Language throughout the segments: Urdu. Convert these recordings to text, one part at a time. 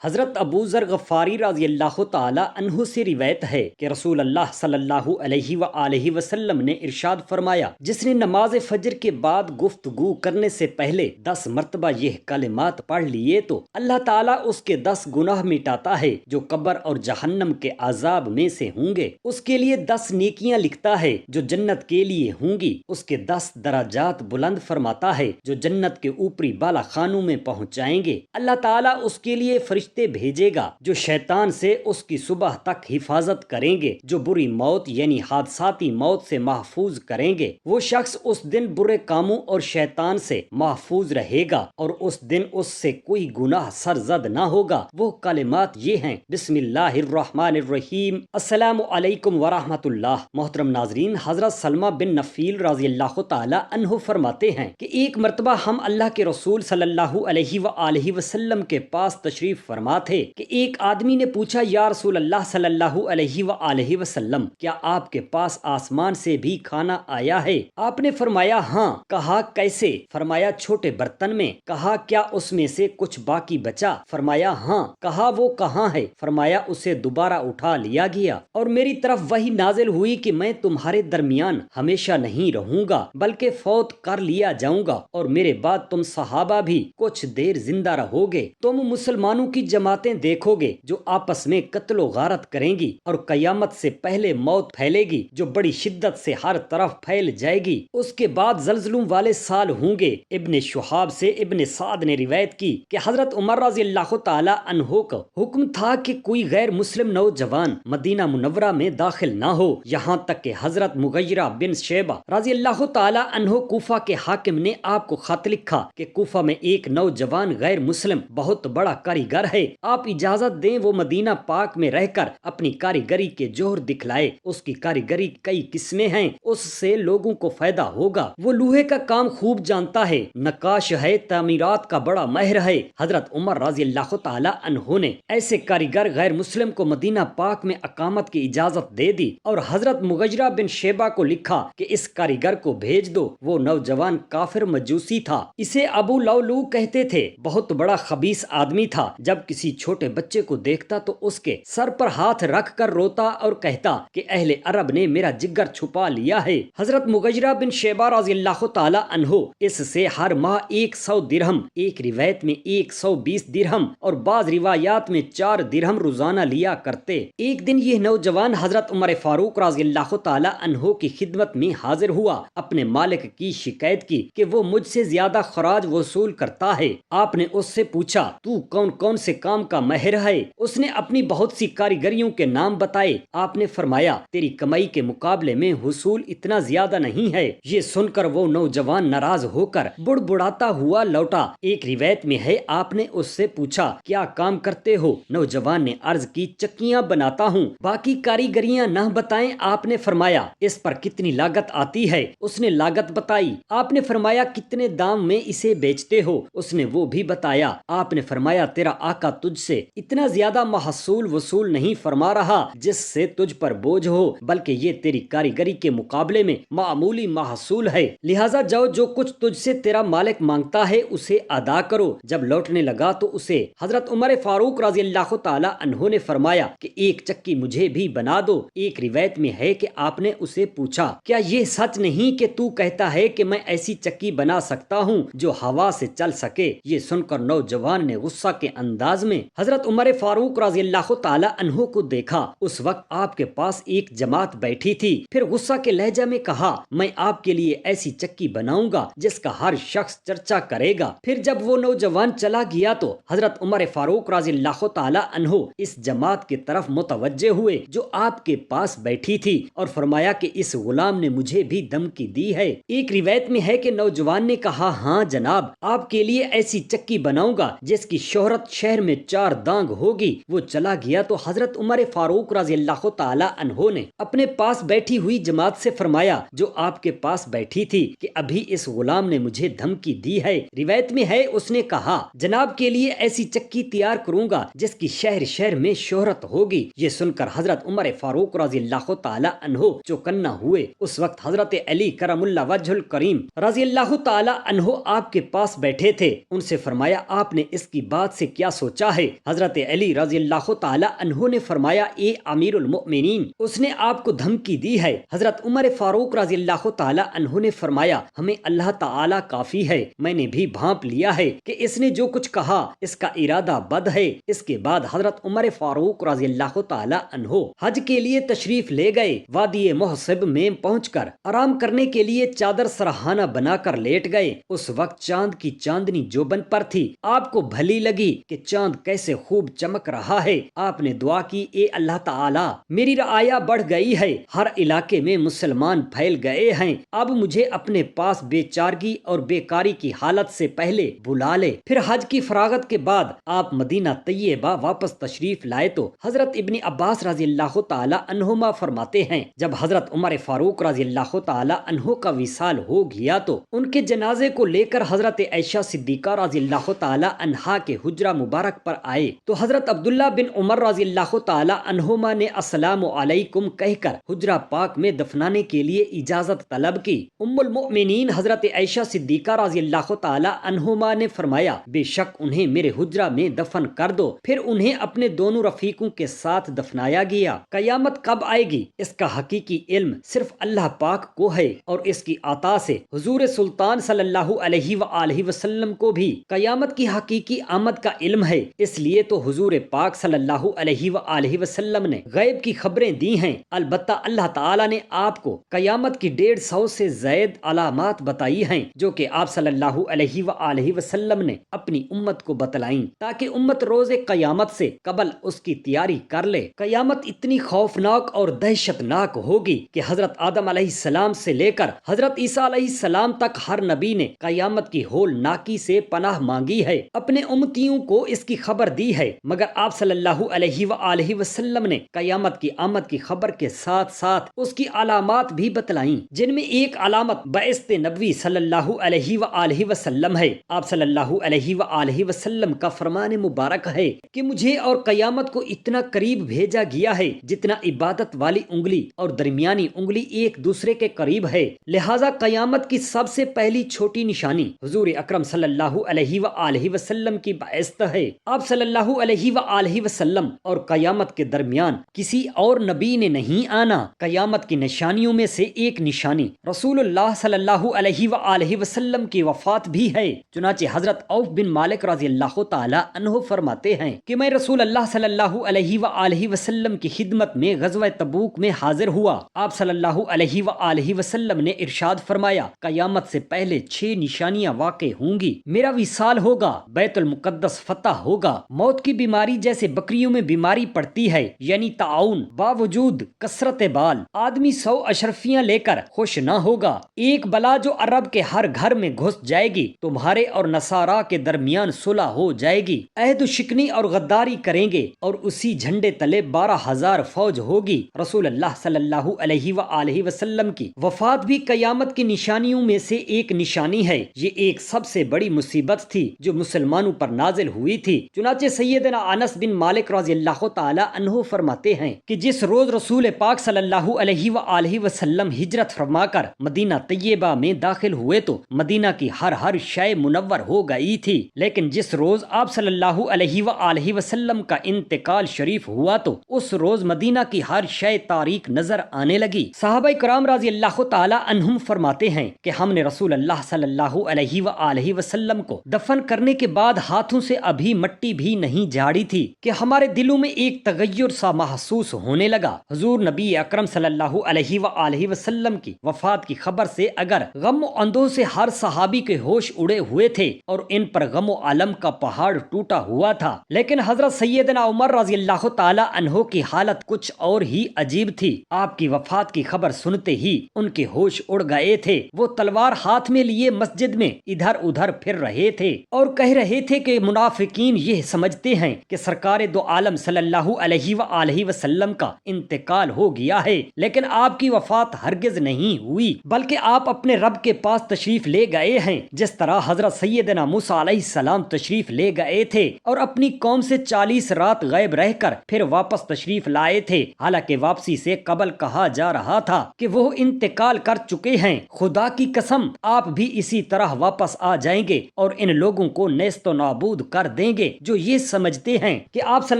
حضرت ابو ذر غفاری رضی اللہ تعالی عنہ سے روایت ہے کہ رسول اللہ صلی اللہ علیہ وآلہ وسلم نے ارشاد فرمایا، جس نے نماز فجر کے بعد گفتگو کرنے سے پہلے 10 مرتبہ یہ کلمات پڑھ لیے تو اللہ تعالیٰ اس کے 10 گناہ مٹاتا ہے جو قبر اور جہنم کے عذاب میں سے ہوں گے، اس کے لیے 10 نیکیاں لکھتا ہے جو جنت کے لیے ہوں گی، اس کے 10 درجات بلند فرماتا ہے جو جنت کے اوپری بالا خانوں میں پہنچائیں گے۔ اللہ تعالیٰ اس کے لیے فرشتے بھیجے گا جو شیطان سے اس کی صبح تک حفاظت کریں گے، جو بری موت یعنی حادثاتی موت سے محفوظ کریں گے۔ وہ شخص اس دن برے کاموں اور شیطان سے محفوظ رہے گا اور اس دن اس سے کوئی گناہ سرزد نہ ہوگا۔ وہ کلمات یہ ہیں: بسم اللہ الرحمن الرحیم، السلام علیکم ورحمۃ اللہ۔ محترم ناظرین، حضرت سلمہ بن نفیل رضی اللہ تعالی عنہ فرماتے ہیں کہ ایک مرتبہ ہم اللہ کے رسول صلی اللہ علیہ وآلہ وسلم کے پاس تشریف فرما تھے کہ ایک آدمی نے پوچھا، یا رسول اللہ صلی اللہ علیہ وآلہ وسلم، کیا آپ کے پاس آسمان سے بھی کھانا آیا ہے؟ آپ نے فرمایا ہاں۔ کہا کیسے؟ فرمایا چھوٹے برتن میں۔ کہا کیا اس میں سے کچھ باقی بچا؟ فرمایا ہاں۔ کہا وہ کہاں ہے؟ فرمایا اسے دوبارہ اٹھا لیا گیا اور میری طرف وحی نازل ہوئی کہ میں تمہارے درمیان ہمیشہ نہیں رہوں گا بلکہ فوت کر لیا جاؤں گا اور میرے بعد تم صحابہ بھی کچھ دیر زندہ رہو گے۔ تم مسلمانوں کی جماعتیں دیکھو گے جو آپس میں قتل و غارت کریں گی اور قیامت سے پہلے موت پھیلے گی جو بڑی شدت سے ہر طرف پھیل جائے گی۔ اس کے بعد زلزلوں والے سال ہوں گے۔ ابن شہاب سے ابن سعد نے روایت کی کہ حضرت عمر رضی اللہ تعالی عنہ کا حکم تھا کہ کوئی غیر مسلم نوجوان مدینہ منورہ میں داخل نہ ہو، یہاں تک کہ حضرت مغیرہ بن شیبہ رضی اللہ تعالی عنہ کوفہ کے حاکم نے آپ کو خط لکھا کہ کوفہ میں ایک نوجوان غیر مسلم بہت بڑا کاریگر ہے، آپ اجازت دیں وہ مدینہ پاک میں رہ کر اپنی کاریگری کے جوہر دکھلائے۔ اس کی کاریگری کئی قسمیں ہیں، اس سے لوگوں کو فائدہ ہوگا۔ وہ لوہے کا کام خوب جانتا ہے، نقاش ہے، تعمیرات کا بڑا ماہر ہے۔ حضرت عمر رضی اللہ تعالی عنہ نے ایسے کاریگر غیر مسلم کو مدینہ پاک میں اقامت کی اجازت دے دی اور حضرت مغیرہ بن شیبہ کو لکھا کہ اس کاریگر کو بھیج دو۔ وہ نوجوان کافر مجوسی تھا، اسے ابو لولو کہتے تھے، بہت بڑا خبیث آدمی تھا۔ جب کسی چھوٹے بچے کو دیکھتا تو اس کے سر پر ہاتھ رکھ کر روتا اور کہتا کہ اہل عرب نے میرا جگر چھپا لیا ہے۔ حضرت مغیرہ بن شیبہ رضی اللہ تعالی عنہ اس سے ہر ماہ 100 درہم، ایک روایت میں 120 درہم اور بعض روایات میں 4 درہم روزانہ لیا کرتے۔ ایک دن یہ نوجوان حضرت عمر فاروق رضی اللہ تعالی عنہ کی خدمت میں حاضر ہوا، اپنے مالک کی شکایت کی کہ وہ مجھ سے زیادہ خراج وصول کرتا ہے۔ آپ نے اس سے پوچھا، تو کون کون سے کام کا ماہر ہے؟ اس نے اپنی بہت سی کاریگریوں کے نام بتائے۔ آپ نے فرمایا، تیری کمائی کے مقابلے میں حصول اتنا زیادہ نہیں ہے۔ یہ سن کر وہ نوجوان ناراض ہو کر بڑبڑاتا ہوا لوٹا۔ ایک روایت میں ہے آپ نے اس سے پوچھا، کیا کام کرتے ہو؟ نوجوان نے عرض کی، چکیاں بناتا ہوں۔ باقی کاریگریاں نہ بتائیں؟ آپ نے فرمایا، اس پر کتنی لاگت آتی ہے؟ اس نے لاگت بتائی۔ آپ نے فرمایا، کتنے دام میں اسے بیچتے ہو؟ اس نے وہ بھی بتایا۔ آپ نے فرمایا، تیرا آقا تجھ سے اتنا زیادہ محصول وصول نہیں فرما رہا جس سے تجھ پر بوجھ ہو، بلکہ یہ تیری کاریگری کے مقابلے میں معمولی محصول ہے، لہٰذا جاؤ جو کچھ تجھ سے تیرا مالک مانگتا ہے اسے ادا کرو۔ جب لوٹنے لگا تو اسے حضرت عمر فاروق رضی اللہ تعالی عنہ نے فرمایا کہ ایک چکی مجھے بھی بنا دو۔ ایک روایت میں ہے کہ آپ نے اسے پوچھا، کیا یہ سچ نہیں کہ تو کہتا ہے کہ میں ایسی چکی بنا سکتا ہوں جو ہوا سے چل سکے؟ یہ سن کر نوجوان نے غصہ کے انداز میں حضرت عمر فاروق رضی اللہ تعالی عنہ کو دیکھا۔ اس وقت آپ کے پاس ایک جماعت بیٹھی تھی، پھر غصہ کے لہجہ میں کہا، میں آپ کے لیے ایسی چکی بناؤں گا جس کا ہر شخص چرچا کرے گا۔ پھر جب وہ نوجوان چلا گیا تو حضرت عمر فاروق رضی اللہ تعالی عنہ اس جماعت کی طرف متوجہ ہوئے جو آپ کے پاس بیٹھی تھی اور فرمایا کہ اس غلام نے مجھے بھی دھمکی دی ہے۔ ایک روایت میں ہے کہ نوجوان نے کہا، ہاں جناب، آپ کے لیے ایسی چکی بناؤں گا جس کی شہرت شہر میں 4 دانگ ہوگی۔ وہ چلا گیا تو حضرت عمر فاروق رضی اللہ تعالی عنہ نے اپنے پاس بیٹھی ہوئی جماعت سے فرمایا جو آپ کے پاس بیٹھی تھی کہ ابھی اس غلام نے مجھے دھمکی دی ہے۔ روایت میں ہے اس نے کہا، جناب کے لیے ایسی چکی تیار کروں گا جس کی شہر شہر میں شہرت ہوگی۔ یہ سن کر حضرت عمر فاروق رضی اللہ تعالی عنہ چوکنا ہوئے۔ اس وقت حضرت علی کرم اللہ وجہ الکریم رضی اللہ تعالی عنہ آپ کے پاس بیٹھے تھے۔ ان سے فرمایا، آپ نے اس کی بات سے کیا سوچا؟ سوچا ہے۔ حضرت علی رضی اللہ تعالی عنہ نے فرمایا اے امیر المؤمنین، اس نے آپ کو دھمکی دی ہے۔ حضرت عمر فاروق رضی اللہ تعالی عنہ نے فرمایا ہمیں اللہ تعالی کافی ہے، میں نے بھی بھانپ لیا ہے کہ اس نے جو کچھ کہا اس کا ارادہ بد ہے۔ اس کے بعد حضرت عمر فاروق رضی اللہ تعالی عنہ حج کے لیے تشریف لے گئے۔ وادی محصب میں پہنچ کر آرام کرنے کے لیے چادر سرہانہ بنا کر لیٹ گئے۔ اس وقت چاند کی چاندنی جوبن پر تھی۔ آپ کو بھلی لگی کہ چاند کیسے خوب چمک رہا ہے۔ آپ نے دعا کی اے اللہ تعالی، میری رعایا بڑھ گئی ہے، ہر علاقے میں مسلمان پھیل گئے ہیں، اب مجھے اپنے پاس بے چارگی اور بیکاری کی حالت سے پہلے بلا لے۔ پھر حج کی فراغت کے بعد آپ مدینہ طیبہ واپس تشریف لائے تو حضرت ابن عباس رضی اللہ تعالی عنہما فرماتے ہیں جب حضرت عمر فاروق رضی اللہ تعالی عنہ کا وصال ہو گیا تو ان کے جنازے کو لے کر حضرت عائشہ صدیقہ رضی اللہ تعالی عنہا کے حجرہ مبارک پر آئے تو حضرت عبداللہ بن عمر رضی اللہ تعالی عنہما نے السلام علیکم کہہ کر حجرہ پاک میں دفنانے کے لیے اجازت طلب کی۔ ام المؤمنین حضرت عائشہ صدیقہ رضی اللہ تعالی عنہما نے فرمایا بے شک انہیں میرے حجرہ میں دفن کر دو۔ پھر انہیں اپنے دونوں رفیقوں کے ساتھ دفنایا گیا۔ قیامت کب آئے گی اس کا حقیقی علم صرف اللہ پاک کو ہے، اور اس کی عطا سے حضور سلطان صلی اللہ علیہ وآلہ وسلم کو بھی قیامت کی حقیقی آمد کا علم ہے۔ اس لیے تو حضور پاک صلی اللہ علیہ وآلہ وسلم نے غیب کی خبریں دی ہیں۔ البتہ اللہ تعالیٰ نے آپ کو قیامت کی 150 سے زائد علامات بتائی ہیں جو کہ آپ صلی اللہ علیہ وآلہ وسلم نے اپنی امت کو بتلائیں تاکہ امت روز قیامت سے قبل اس کی تیاری کر لے۔ قیامت اتنی خوفناک اور دہشت ناک ہوگی کہ حضرت آدم علیہ السلام سے لے کر حضرت عیسیٰ علیہ السلام تک ہر نبی نے قیامت کی ہول ناکی سے پناہ مانگی ہے، اپنے امتیوں کو اس کی خبر دی ہے، مگر آپ صلی اللہ علیہ وآلہ وسلم نے قیامت کی آمد کی خبر کے ساتھ ساتھ اس کی علامات بھی بتلائیں، جن میں ایک علامت بعثت نبوی صلی اللہ علیہ وآلہ وسلم ہے۔ آپ صلی اللہ علیہ وآلہ وسلم کا فرمان مبارک ہے کہ مجھے اور قیامت کو اتنا قریب بھیجا گیا ہے جتنا عبادت والی انگلی اور درمیانی انگلی ایک دوسرے کے قریب ہے، لہذا قیامت کی سب سے پہلی چھوٹی نشانی حضور اکرم صلی اللہ علیہ وآلہ وسلم کی بعثت ہے۔ آپ صلی اللہ علیہ وآلہ وسلم اور قیامت کے درمیان کسی اور نبی نے نہیں آنا۔ قیامت کی نشانیوں میں سے ایک نشانی رسول اللہ صلی اللہ علیہ وآلہ وسلم کی وفات بھی ہے۔ چنانچہ حضرت عوف بن مالک رضی اللہ تعالی عنہ فرماتے ہیں کہ میں رسول اللہ صلی اللہ علیہ وآلہ وسلم کی خدمت میں غزوہ تبوک میں حاضر ہوا۔ آپ صلی اللہ علیہ وآلہ وسلم نے ارشاد فرمایا قیامت سے پہلے 6 نشانیاں واقع ہوں گی۔ میرا وصال ہوگا، بیت المقدس فتح ہوگا، موت کی بیماری جیسے بکریوں میں بیماری پڑتی ہے یعنی طاعون، باوجود کثرت بال آدمی 100 اشرفیاں لے کر خوش نہ ہوگا، ایک بلا جو عرب کے ہر گھر میں گھس جائے گی، تمہارے اور نصارا کے درمیان صلح ہو جائے گی، عہد و شکنی اور غداری کریں گے اور اسی جھنڈے تلے 12,000 فوج ہوگی۔ رسول اللہ صلی اللہ علیہ وآلہ وسلم کی وفات بھی قیامت کی نشانیوں میں سے ایک نشانی ہے۔ یہ ایک سب سے بڑی مصیبت تھی جو مسلمانوں پر نازل ہوئی تھی۔ چنانچہ سیدنا انس بن مالک رضی اللہ تعالی عنہ فرماتے ہیں کہ جس روز رسول پاک صلی اللہ علیہ وآلہ وسلم ہجرت فرما کر مدینہ طیبہ میں داخل ہوئے تو مدینہ کی ہر شے منور ہو گئی تھی، لیکن جس روز آپ صلی اللہ علیہ وآلہ وسلم کا انتقال شریف ہوا تو اس روز مدینہ کی ہر شے تاریک نظر آنے لگی۔ صحابہ کرام رضی اللہ تعالی عنہم فرماتے ہیں کہ ہم نے رسول اللہ صلی اللہ علیہ وآلہ وسلم کو دفن کرنے کے بعد ہاتھوں سے ابھی مٹی بھی نہیں جھاڑی تھی کہ ہمارے دلوں میں ایک تغیر سا محسوس ہونے لگا۔ حضور نبی اکرم صلی اللہ علیہ وآلہ وسلم کی وفات کی خبر سے اگر غم و اندوہ سے ہر صحابی کے ہوش اڑے ہوئے تھے اور ان پر غم و علم کا پہاڑ ٹوٹا ہوا تھا، لیکن حضرت سیدنا عمر رضی اللہ تعالی عنہ کی حالت کچھ اور ہی عجیب تھی۔ آپ کی وفات کی خبر سنتے ہی ان کے ہوش اڑ گئے تھے، وہ تلوار ہاتھ میں لیے مسجد میں ادھر ادھر پھر رہے تھے اور کہہ رہے تھے کہ منافقین یہ سمجھتے ہیں کہ سرکار دو عالم صلی اللہ علیہ وآلہ وسلم کا انتقال ہو گیا ہے، لیکن آپ کی وفات ہرگز نہیں ہوئی بلکہ آپ اپنے رب کے پاس تشریف لے گئے ہیں، جس طرح حضرت سیدنا موسیٰ علیہ السلام تشریف لے گئے تھے اور اپنی قوم سے 40 رات غائب رہ کر پھر واپس تشریف لائے تھے، حالانکہ واپسی سے قبل کہا جا رہا تھا کہ وہ انتقال کر چکے ہیں۔ خدا کی قسم آپ بھی اسی طرح واپس آ جائیں گے اور ان لوگوں کو نیست و نابود کر دیں گے۔ گے جو یہ سمجھتے ہیں کہ آپ صلی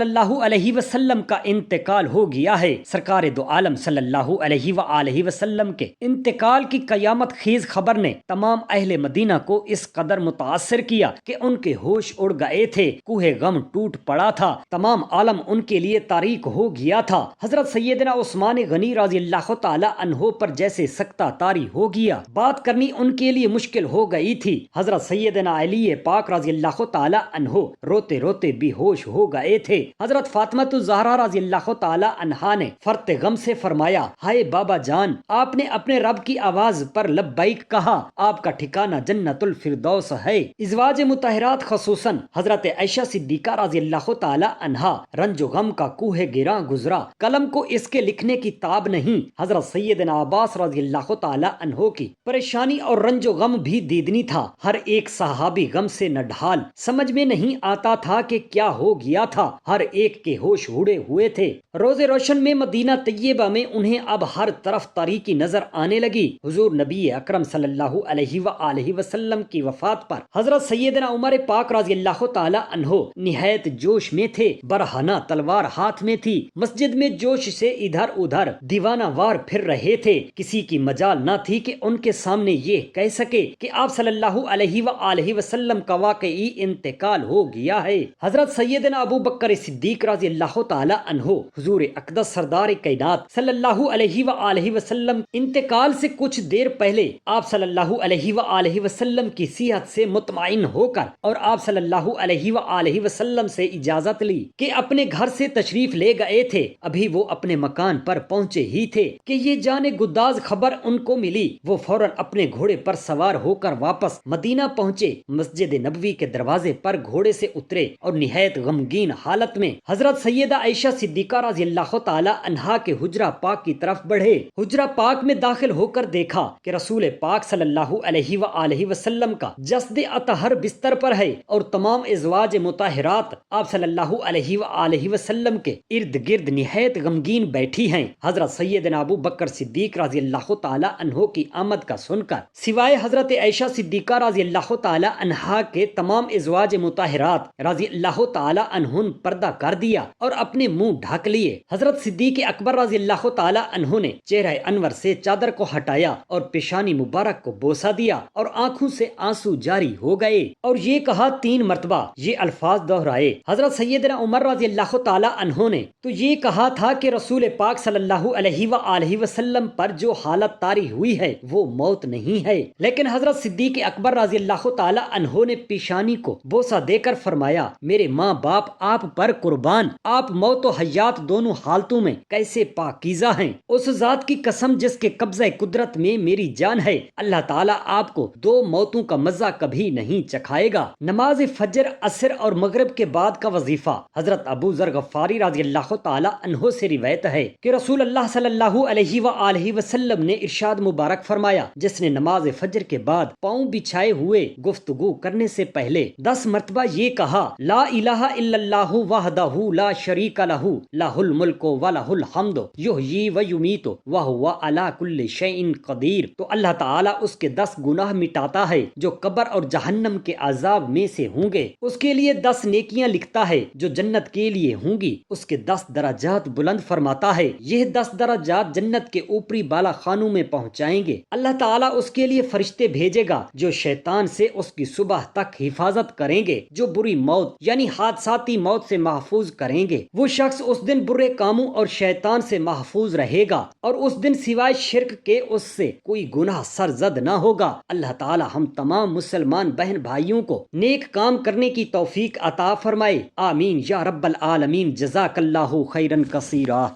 اللہ علیہ وسلم کا انتقال ہو گیا ہے۔ سرکار دو عالم صلی اللہ علیہ وآلہ وسلم کے انتقال کی قیامت خیز خبر نے تمام اہل مدینہ کو اس قدر متاثر کیا کہ ان کے ہوش اڑ گئے تھے، کوہ غم ٹوٹ پڑا تھا، تمام عالم ان کے لیے تاریک ہو گیا تھا۔ حضرت سیدنا عثمان غنی رضی اللہ تعالی عنہ پر جیسے سکتہ طاری ہو گیا، بات کرنی ان کے لیے مشکل ہو گئی تھی۔ حضرت سیدنا علی پاک رضی اللہ تعالی عنہ روتے روتے بے ہوش ہو گئے تھے۔ حضرت فاطمہ الزہرا رضی اللہ تعالی عنہا نے فرط غم سے فرمایا، ہائے بابا جان، آپ نے اپنے رب کی آواز پر لبیک کہا، آپ کا ٹھکانہ جنت الفردوس ہے۔ ازواج مطہرات خصوصاً حضرت عائشہ صدیقہ رضی اللہ تعالی عنہا رنج و غم کا کوہ گراں گزرا، قلم کو اس کے لکھنے کی تاب نہیں۔ حضرت سیدنا عباس رضی اللہ تعالی عنہ کی پریشانی اور رنج و غم بھی دیدنی تھا۔ ہر ایک صحابی غم سے نڈھال، سمجھ میں نہیں آتا تھا کہ کیا ہو گیا تھا، ہر ایک کے ہوش اڑے ہوئے تھے۔ روز روشن میں مدینہ طیبہ میں انہیں اب ہر طرف تاریکی نظر آنے لگی۔ حضور نبی اکرم صلی اللہ علیہ وآلہ وسلم کی وفات پر حضرت سیدنا عمر پاک رضی اللہ تعالی عنہ نہایت جوش میں تھے، برہنہ تلوار ہاتھ میں تھی، مسجد میں جوش سے ادھر ادھر دیوانہ وار پھر رہے تھے۔ کسی کی مجال نہ تھی کہ ان کے سامنے یہ کہہ سکے کہ آپ صلی اللہ علیہ وآلہ وسلم کا واقعی انتقال ہو گیا ہے۔ حضرت سیدنا ابو بکر صدیق رضی اللہ تعالی عنہ حضور اقدس سردار کائنات صلی اللہ علیہ وآلہ وسلم انتقال سے کچھ دیر پہلے آپ صلی اللہ علیہ وآلہ وسلم کی صحت سے مطمئن ہو کر اور آپ صلی اللہ علیہ وآلہ وسلم سے اجازت لی کہ اپنے گھر سے تشریف لے گئے تھے۔ ابھی وہ اپنے مکان پر پہنچے ہی تھے کہ یہ جانے گداز خبر ان کو ملی۔ وہ فوراً اپنے گھوڑے پر سوار ہو کر واپس مدینہ پہنچے، مسجد نبوی کے دروازے پر گھوڑے سے اترے اور نہایت غمگین حالت میں حضرت سیدہ عائشہ صدیقہ رضی اللہ تعالی عنہا کے حجرہ پاک کی طرف بڑھے۔ حجرہ پاک میں داخل ہو کر دیکھا کہ رسول پاک صلی اللہ علیہ وآلہ وسلم کا جسد اطہر بستر پر ہے اور تمام ازواج مطہرات آپ صلی اللہ علیہ وآلہ وسلم کے ارد گرد نہایت غمگین بیٹھی ہیں۔ حضرت سیدنا ابو بکر صدیق رضی اللہ تعالی عنہ کی آمد کا سن کر سوائے حضرت عائشہ صدیقہ رضی اللہ تعالی عنہا کے تمام ازواج مطہرات رضی اللہ تعالی عنہن پردہ کر دیا اور اپنے منہ ڈھک لیے۔ حضرت صدیق اکبر رضی اللہ تعالی عنہ نے چہرہ انور سے چادر کو ہٹایا اور پیشانی مبارک کو بوسہ دیا اور آنکھوں سے آنسو جاری ہو گئے اور یہ کہا 3 مرتبہ، یہ الفاظ دہرائے۔ حضرت سیدنا عمر رضی اللہ تعالی عنہ نے تو یہ کہا تھا کہ رسول پاک صلی اللہ علیہ وآلہ وسلم پر جو حالت طاری ہوئی ہے وہ موت نہیں ہے، لیکن حضرت صدیق اکبر رضی اللہ تعالی عنہ نے پیشانی کو بوسہ دے کر فرمایا، میرے ماں باپ آپ پر قربان، آپ موت و حیات دونوں حالتوں میں کیسے پاکیزہ ہیں۔ اس ذات کی قسم جس کے قبضہ قدرت میں میری جان ہے، اللہ تعالیٰ آپ کو 2 موتوں کا مزہ کبھی نہیں چکھائے گا۔ نماز فجر، عصر اور مغرب کے بعد کا وظیفہ حضرت ابو ذر غفاری رضی اللہ تعالی عنہ سے روایت ہے کہ رسول اللہ صلی اللہ علیہ وآلہ وسلم نے ارشاد مبارک فرمایا، جس نے نماز فجر کے بعد پاؤں بچھائے ہوئے گفتگو کرنے سے پہلے 10 مرتبہ یہ کہا، لا الہ الا اللہ وحدہ لا شریک لہ لہ الملک ولہ الحمد یحیی و یمیت وہو علی کل شیء قدیر، تو اللہ تعالیٰ اس کے 10 گناہ مٹاتا ہے جو قبر اور جہنم کے عذاب میں سے ہوں گے، اس کے لیے 10 نیکیاں لکھتا ہے جو جنت کے لیے ہوں گی، اس کے 10 درجات بلند فرماتا ہے، یہ 10 درجات جنت کے اوپری بالا خانوں میں پہنچائیں گے۔ اللہ تعالیٰ اس کے لیے فرشتے بھیجے گا جو شیطان سے اس کی صبح تک حفاظت کریں گے، جو بری موت یعنی حادثاتی موت سے محفوظ کریں گے۔ وہ شخص اس دن برے کاموں اور شیطان سے محفوظ رہے گا اور اس دن سوائے شرک کے اس سے کوئی گناہ سرزد نہ ہوگا۔ اللہ تعالی ہم تمام مسلمان بہن بھائیوں کو نیک کام کرنے کی توفیق عطا فرمائے، آمین یا رب العالمین۔ جزاک اللہ خیرا کثیرا۔